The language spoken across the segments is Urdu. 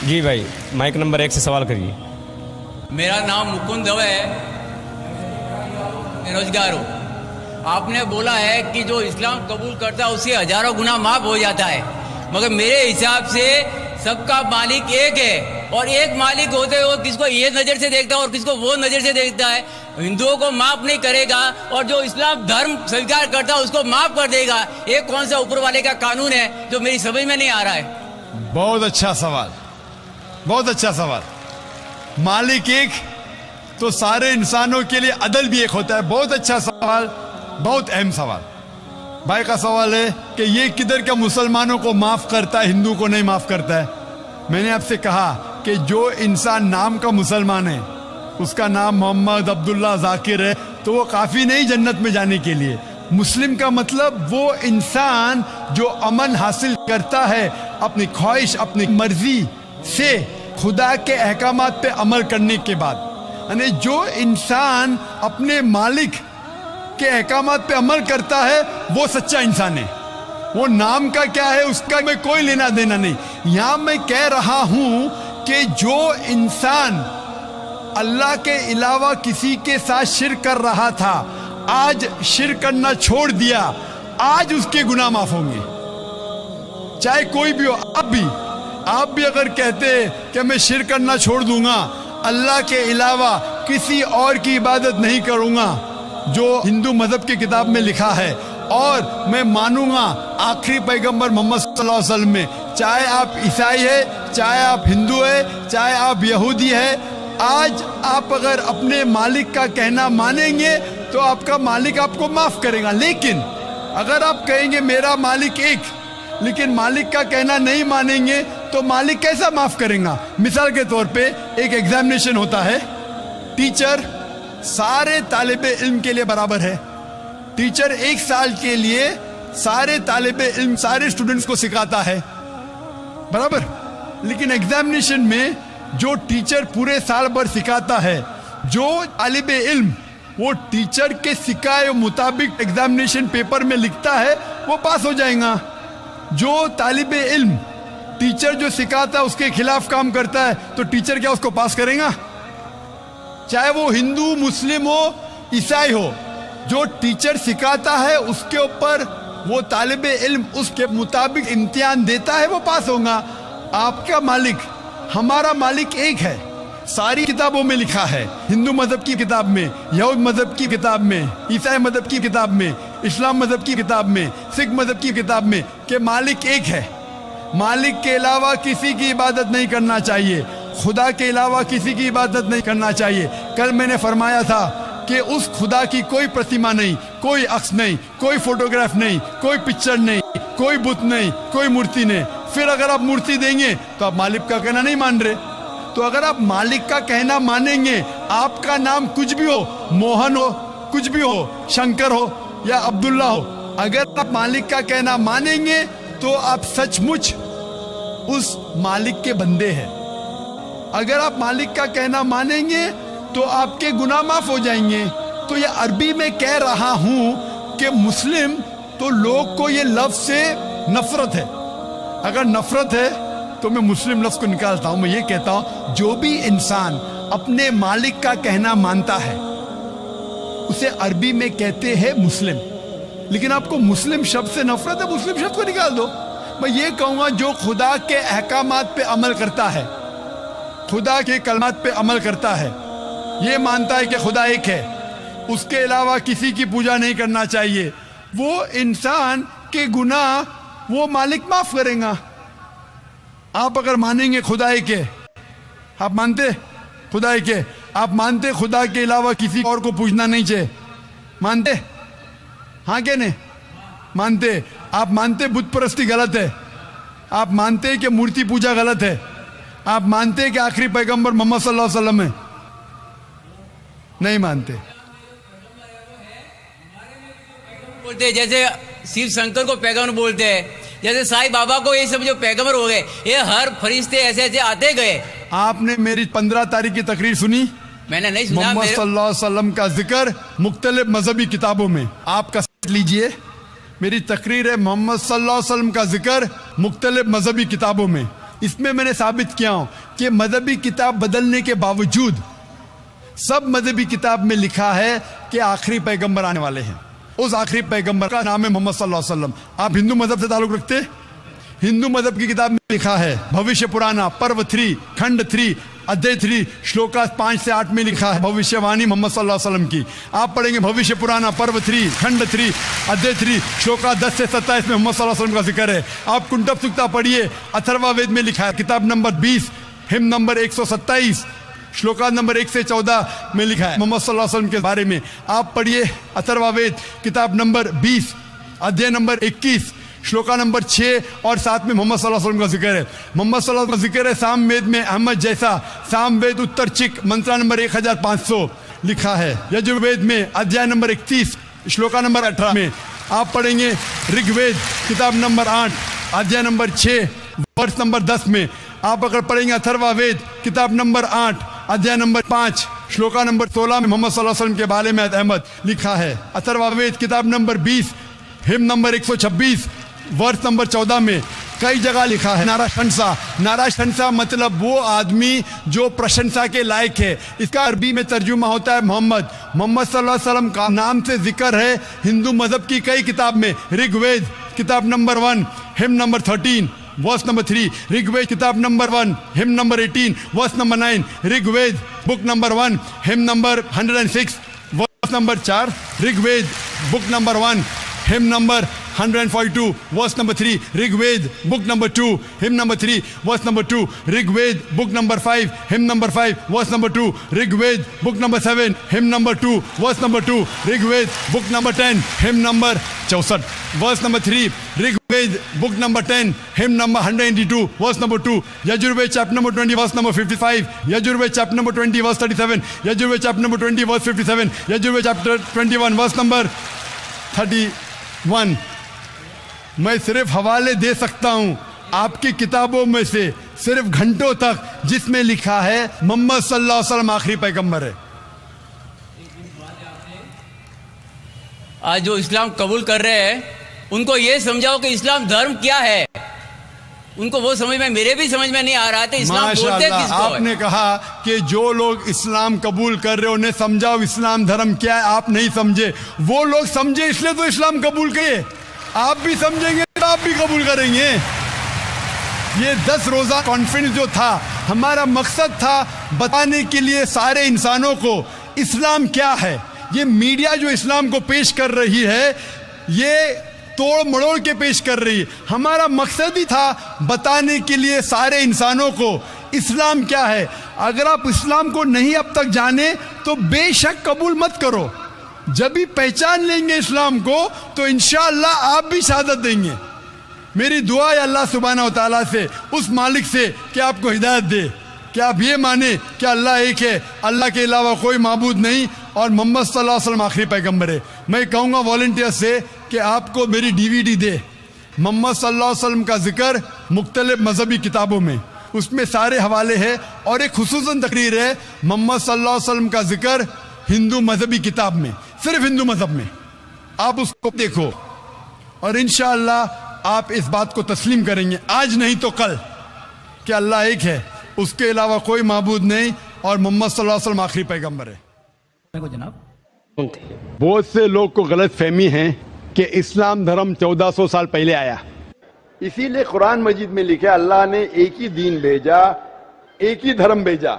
جی بھائی مائک نمبر 1 سے سوال کریے. میرا نام مکند دو ہے، بےروزگار ہوں. آپ نے بولا ہے کہ جو اسلام قبول کرتا ہے اسے ہزاروں گنا معاف ہو جاتا ہے، مگر میرے حساب سے سب کا مالک ایک ہے، اور ایک مالک ہوتے ہوئے کس کو یہ نظر سے دیکھتا ہے اور کس کو وہ نظر سے دیکھتا ہے. ہندوؤں کو معاف نہیں کرے گا اور جو اسلام دھرم سویکار کرتا ہے اس کو معاف کر دے گا. ایک کون سا اوپر والے کا قانون ہے جو میری سمجھ میں نہیں آ رہا ہے. بہت اچھا سوال، بہت اچھا سوال. مالک ایک تو سارے انسانوں کے لیے عدل بھی ایک ہوتا ہے. بہت اچھا سوال، بہت اہم سوال. بھائی کا سوال ہے کہ یہ کدھر کا مسلمانوں کو معاف کرتا ہے، ہندو کو نہیں معاف کرتا ہے. میں نے آپ سے کہا کہ جو انسان نام کا مسلمان ہے، اس کا نام محمد عبداللہ ذاکر ہے، تو وہ کافی نہیں جنت میں جانے کے لیے. مسلم کا مطلب وہ انسان جو امن حاصل کرتا ہے اپنی خواہش اپنی مرضی سے خدا کے احکامات پہ عمل کرنے کے بعد. یعنی جو انسان اپنے مالک کے احکامات پہ عمل کرتا ہے وہ سچا انسان ہے. وہ نام کا کیا ہے اس کا میں کوئی لینا دینا نہیں. یہاں میں کہہ رہا ہوں کہ جو انسان اللہ کے علاوہ کسی کے ساتھ شرک کر رہا تھا، آج شرک کرنا چھوڑ دیا، آج اس کے گناہ معاف ہوں گے. چاہے کوئی بھی ہو. آپ بھی اگر کہتے کہ میں شرک کرنا چھوڑ دوں گا، اللہ کے علاوہ کسی اور کی عبادت نہیں کروں گا جو ہندو مذہب کی کتاب میں لکھا ہے، اور میں مانوں گا آخری پیغمبر محمد صلی اللہ علیہ وسلم میں، چاہے آپ عیسائی ہے، چاہے آپ ہندو ہے، چاہے آپ یہودی ہے، آج آپ اگر اپنے مالک کا کہنا مانیں گے تو آپ کا مالک آپ کو معاف کرے گا. لیکن اگر آپ کہیں گے میرا مالک ایک، لیکن مالک کا کہنا نہیں مانیں گے تو مالک کیسا معاف کریں گا؟ مثال کے طور پہ ایک ایگزامینیشن ہوتا ہے، ٹیچر سارے طالب علم کے لیے برابر ہے. ٹیچر 1 سال کے لیے سارے طالب علم سارے اسٹوڈنٹس کو سکھاتا ہے، برابر. لیکن ایگزامینیشن میں جو ٹیچر پورے سال بھر سکھاتا ہے، جو طالب علم وہ ٹیچر کے سکھائے مطابق ایگزامینیشن پیپر میں لکھتا ہے وہ پاس ہو جائے گا. جو طالب علم ٹیچر جو سکھاتا ہے اس کے خلاف کام کرتا ہے تو ٹیچر کیا اس کو پاس کرے گا؟ چاہے وہ ہندو مسلم ہو عیسائی ہو، جو ٹیچر سکھاتا ہے اس کے اوپر وہ طالب علم اس کے مطابق امتحان دیتا ہے وہ پاس ہوگا. آپ کا مالک ہمارا مالک ایک ہے، ساری کتابوں میں لکھا ہے، ہندو مذہب کی کتاب میں، یہود مذہب کی کتاب میں، عیسائی مذہب کی کتاب میں، اسلام مذہب کی کتاب میں، سکھ مذہب کی کتاب میں کہ مالک ایک ہے. مالک کے علاوہ کسی کی عبادت نہیں کرنا چاہیے، خدا کے علاوہ کسی کی عبادت نہیں کرنا چاہیے. کل میں نے فرمایا تھا کہ اس خدا کی کوئی پرتیما نہیں، کوئی عکس نہیں، کوئی فوٹوگراف نہیں، کوئی پکچر نہیں، کوئی بت نہیں، کوئی مورتی نہیں. پھر اگر آپ مورتی دیں گے تو آپ مالک کا کہنا نہیں مان رہے. تو اگر آپ مالک کا کہنا مانیں گے، آپ کا نام کچھ بھی ہو، موہن ہو، کچھ بھی ہو، شنکر ہو یا عبداللہ ہو، اگر آپ مالک کا کہنا مانیں گے تو آپ سچ مچ اس مالک کے بندے ہیں. اگر آپ مالک کا کہنا مانیں گے تو آپ کے گناہ معاف ہو جائیں گے. تو یہ عربی میں کہہ رہا ہوں کہ مسلم تو لوگ کو یہ لفظ سے نفرت ہے. اگر نفرت ہے تو میں مسلم لفظ کو نکالتا ہوں، میں یہ کہتا ہوں جو بھی انسان اپنے مالک کا کہنا مانتا ہے اسے عربی میں کہتے ہیں مسلم. لیکن آپ کو مسلم شبد سے نفرت ہے، مسلم شبد کو نکال دو. میں یہ کہوں گا جو خدا کے احکامات پہ عمل کرتا ہے، خدا کے کلمات پہ عمل کرتا ہے، یہ مانتا ہے کہ خدا ایک ہے، اس کے علاوہ کسی کی پوجا نہیں کرنا چاہیے، وہ انسان کے گناہ وہ مالک معاف کریں گا. آپ اگر مانیں گے خدا ایک ہے، آپ مانتے خدا ایک ہے، آپ مانتے خدا کے علاوہ کسی اور کو پوجنا نہیں چاہیے، مانتے؟ ہاں کہ نہیں مانتے؟ آپ مانتے بت پرستی غلط ہے، آپ مانتے کہ مورتی پوجا غلط ہے، آپ مانتے کہ آخری پیغمبر محمد صلی اللہ علیہ وسلم ہے؟ نہیں مانتے. بولتے جیسے شیو شنکر کو پیغمبر بولتے ہیں، جیسے سائی بابا کو یہ سب جو پیغمبر ہو گئے، یہ ہر فرشتے ایسے ایسے آتے گئے. آپ نے میری 15 تاریخ کی تقریر سنی؟ میں نے نہیں سنا. محمد صلی اللہ علیہ وسلم کا ذکر مختلف مذہبی کتابوں میں، آپ کا سیٹ لیجئے، میری تقریر ہے محمد صلی اللہ علیہ وسلم کا ذکر مختلف مذہبی کتابوں میں. اس میں نے ثابت کیا ہوں کہ مذہبی کتاب بدلنے کے باوجود سب مذہبی کتاب میں لکھا ہے کہ آخری پیغمبر آنے والے ہیں. اس آخری پیغمبر کا نام ہے محمد صلی اللہ علیہ وسلم. آپ ہندو مذہب سے تعلق رکھتے؟ ہندو مذہب کی کتاب میں لکھا ہے بھوشیہ پرانا پرو 3 کھنڈ 3 ادھیے 3 شلوکا 5 سے 8 میں لکھا ہے بھوشیہ وانی محمد صلی اللہ علیہ وسلم کی. آپ پڑھیں گے بھوشیہ پرانا پرو 3 کھنڈ 3 ادھیے 3 شلوکا 10 سے 27 میں محمد صلی اللہ علیہ وسلم کا ذکر ہے. آپ کنٹب سکتا پڑھیے اتھروا وید میں لکھا ہے کتاب نمبر 20 ہم نمبر 127 شلوکا نمبر 1 سے 14 میں لکھا ہے محمد صلی اللہ علیہ وسلم کے بارے میں. آپ پڑھیے اتھروا وید کتاب نمبر 20 ادھیے نمبر 21 شلوکا نمبر 6 اور 7 میں محمد صلی اللہ علیہ وسلم کا ذکر ہے. محمد صلی اللہ علیہ وسلم کا ذکر ہے سام وید میں احمد جیسا سام وید اتر چک منترا نمبر 1500 لکھا ہے. یجوروید میں ادھیائے نمبر 31 شلوکا نمبر 18 میں. آپ پڑھیں گے رگ وید کتاب نمبر 8 ادھیائے نمبر 6 ورس نمبر 10 میں. آپ اگر پڑھیں گے اتھروا وید کتاب نمبر 8 ادھیائے نمبر 5 شلوکا نمبر 16 میں محمد صلی اللہ علیہ وسلم کے بارے میں احمد لکھا ہے. اتھروا وید کتاب نمبر 20 ہم نمبر 126 ورس نمبر 14 میں کئی جگہ لکھا ہے ناراشنسا مطلب وہ آدمی جو پرشنسا کے لائق ہے. اس کا عربی میں ترجمہ ہوتا ہے محمد صلی اللہ علیہ وسلم کا نام سے ذکر ہے ہندو مذہب کی کئی کتاب میں. رگ وید کتاب نمبر 1 ہم number 13 verse number 3 Rig Veda کتاب نمبر 1 ہم number 18 verse number 9 Rig Veda book number 1 ہم number 106 verse number 4 Rig Veda book number 1 ہم number 142 verse number 3 Rig Veda book number 2 ہم نمبر 3 ورس number 2 Rig Veda book number 5 ہم نمبر 5 ورس number 2 Rig Veda book number 7 ہم نمبر 2 ورس نمبر 2 رگ وید بک number 10 hymn number 64 verse number 3 Rig Veda بک number 10 hymn number 182 verse number 2 Yajurveda chapter number 20 verse number 55 Yajurveda chapter number 20 verse 37 Yajurveda chapter number 20 verse 57 Yajurveda chapter 21 verse number 31. میں صرف حوالے دے سکتا ہوں آپ کی کتابوں میں سے صرف گھنٹوں تک جس میں لکھا ہے محمد صلی اللہ علیہ وسلم آخری پیغمبر ہے. آج جو اسلام قبول کر رہے ہیں ان کو یہ سمجھاؤ کہ اسلام دھرم کیا ہے. ان کو وہ سمجھ میں میرے بھی سمجھ میں نہیں آ رہا تھا اسلام بولتے کس کو. آپ نے کہا کہ جو لوگ اسلام قبول کر رہے انہیں سمجھاؤ اسلام دھرم کیا ہے. آپ نہیں سمجھے, وہ لوگ سمجھے اس لیے تو اسلام قبول کیے. آپ بھی سمجھیں گے تو آپ بھی قبول کریں گے. یہ 10 روزہ کانفرنس جو تھا ہمارا مقصد تھا بتانے کے لیے سارے انسانوں کو اسلام کیا ہے. یہ میڈیا جو اسلام کو پیش کر رہی ہے یہ توڑ مڑوڑ کے پیش کر رہی ہے. ہمارا مقصد ہی تھا بتانے کے لیے سارے انسانوں کو اسلام کیا ہے. اگر آپ اسلام کو نہیں اب تک جانے تو بے شک قبول مت کرو. جب بھی پہچان لیں گے اسلام کو تو انشاءاللہ آپ بھی شہادت دیں گے. میری دعا ہے اللہ سبحانہ و تعالیٰ سے, اس مالک سے کہ آپ کو ہدایت دے کہ آپ یہ مانیں کہ اللہ ایک ہے, اللہ کے علاوہ کوئی معبود نہیں اور محمد صلی اللہ علیہ وسلم آخری پیغمبر ہے. میں کہوں گا والنٹیئر سے کہ آپ کو میری DVD دے. محمد صلی اللہ علیہ وسلم کا ذکر مختلف مذہبی کتابوں میں, اس میں سارے حوالے ہیں, اور ایک خصوصاً تقریر ہے محمد صلی اللہ علیہ وسلم کا ذکر ہندو مذہبی کتاب میں, صرف ہندو مذہب میں. آپ اس کو دیکھو اور انشاءاللہ آپ اس بات کو تسلیم کریں گے آج نہیں تو کل کہ اللہ ایک ہے, اس کے علاوہ کوئی معبود نہیں اور محمد صلی اللہ علیہ وسلم آخری پیغمبر ہے. بہت سے لوگ کو غلط فہمی ہے کہ اسلام دھرم 1400 سال پہلے آیا. اسی لیے قرآن مجید میں لکھا اللہ نے ایک ہی دین بھیجا, ایک ہی دھرم بھیجا,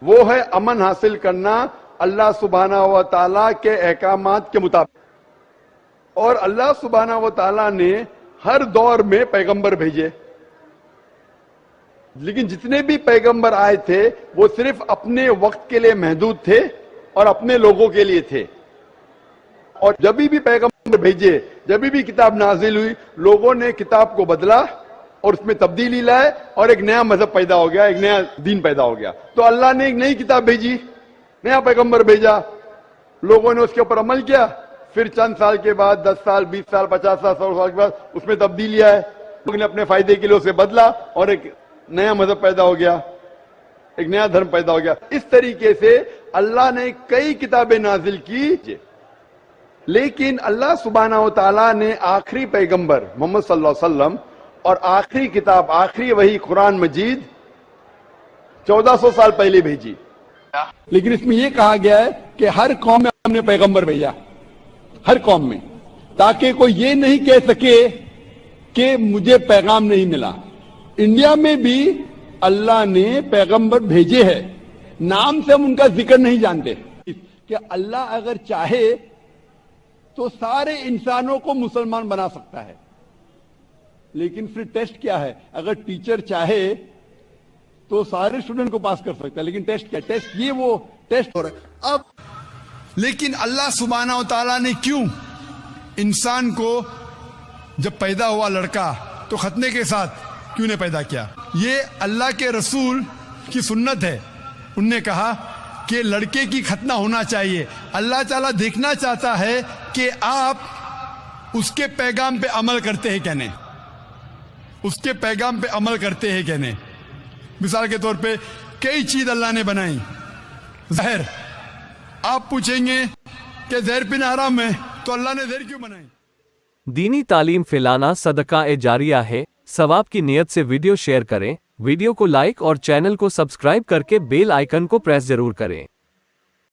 وہ ہے امن حاصل کرنا اللہ سبحانہ و تعالیٰ کے احکامات کے مطابق. اور اللہ سبحانہ و تعالیٰ نے ہر دور میں پیغمبر بھیجے, لیکن جتنے بھی پیغمبر آئے تھے وہ صرف اپنے وقت کے لیے محدود تھے اور اپنے لوگوں کے لیے تھے. اور جب بھی پیغمبر بھیجے, جب بھی کتاب نازل ہوئی, لوگوں نے کتاب کو بدلا اور اس میں تبدیلی لائے اور ایک نیا مذہب پیدا ہو گیا, ایک نیا دین پیدا ہو گیا. تو اللہ نے ایک نئی کتاب بھیجی, نیا پیغمبر بھیجا, لوگوں نے اس کے اوپر عمل کیا. پھر چند سال کے بعد 10 سال 20 سال 50 سال 100 سال کے بعد اس میں تبدیلی آئے, لوگوں نے اپنے فائدے کے لیے اسے بدلا اور ایک نیا مذہب پیدا ہو گیا, ایک نیا دھرم پیدا ہو گیا. اس طریقے سے اللہ نے کئی کتابیں نازل کی, لیکن اللہ سبحانہ و تعالیٰ نے آخری پیغمبر محمد صلی اللہ علیہ وسلم اور آخری کتاب آخری وہی قرآن مجید 1400 سال پہلے بھیجی، لیکن اس میں یہ کہا گیا ہے کہ ہر قوم میں ہم نے پیغمبر بھیجا، ہر قوم میں، تاکہ کوئی یہ نہیں کہہ سکے کہ مجھے پیغام نہیں ملا۔ انڈیا میں بھی اللہ نے پیغمبر بھیجے ہیں، نام سے ہم ان کا ذکر نہیں جانتے کہ اللہ اگر چاہے تو سارے انسانوں کو مسلمان بنا سکتا ہے، لیکن پھر ٹیسٹ کیا ہے؟ اگر ٹیچر چاہے تو سارے اسٹوڈنٹ کو پاس کر سکتا ہے، لیکن ٹیسٹ کیا؟ ٹیسٹ یہ وہ ٹیسٹ ہو رہا ہے اب۔ لیکن اللہ سبحانہ و تعالیٰ نے کیوں انسان کو جب پیدا ہوا لڑکا تو ختنے کے ساتھ کیوں نے پیدا کیا؟ یہ اللہ کے رسول کی سنت ہے، انہوں نے کہا کہ لڑکے کی ختنہ ہونا چاہیے۔ اللہ تعالیٰ دیکھنا چاہتا ہے کہ آپ اس کے پیغام پہ عمل کرتے ہیں کیا نہیں، اس کے پیغام پہ عمل کرتے ہیں کیا نہیں۔ مثال کے طور پہ کئی چیز اللہ نے بنائی، زہر، آپ پوچھیں گے کہ زہر پینا حرام ہے تو اللہ نے زہر کیوں بنائی؟ دینی تعلیم پھیلانا صدقہ جاریہ ہے۔ ثواب کی نیت سے ویڈیو شیئر کریں، ویڈیو کو لائک اور چینل کو سبسکرائب کر کے بیل آئیکن کو پریس ضرور کریں۔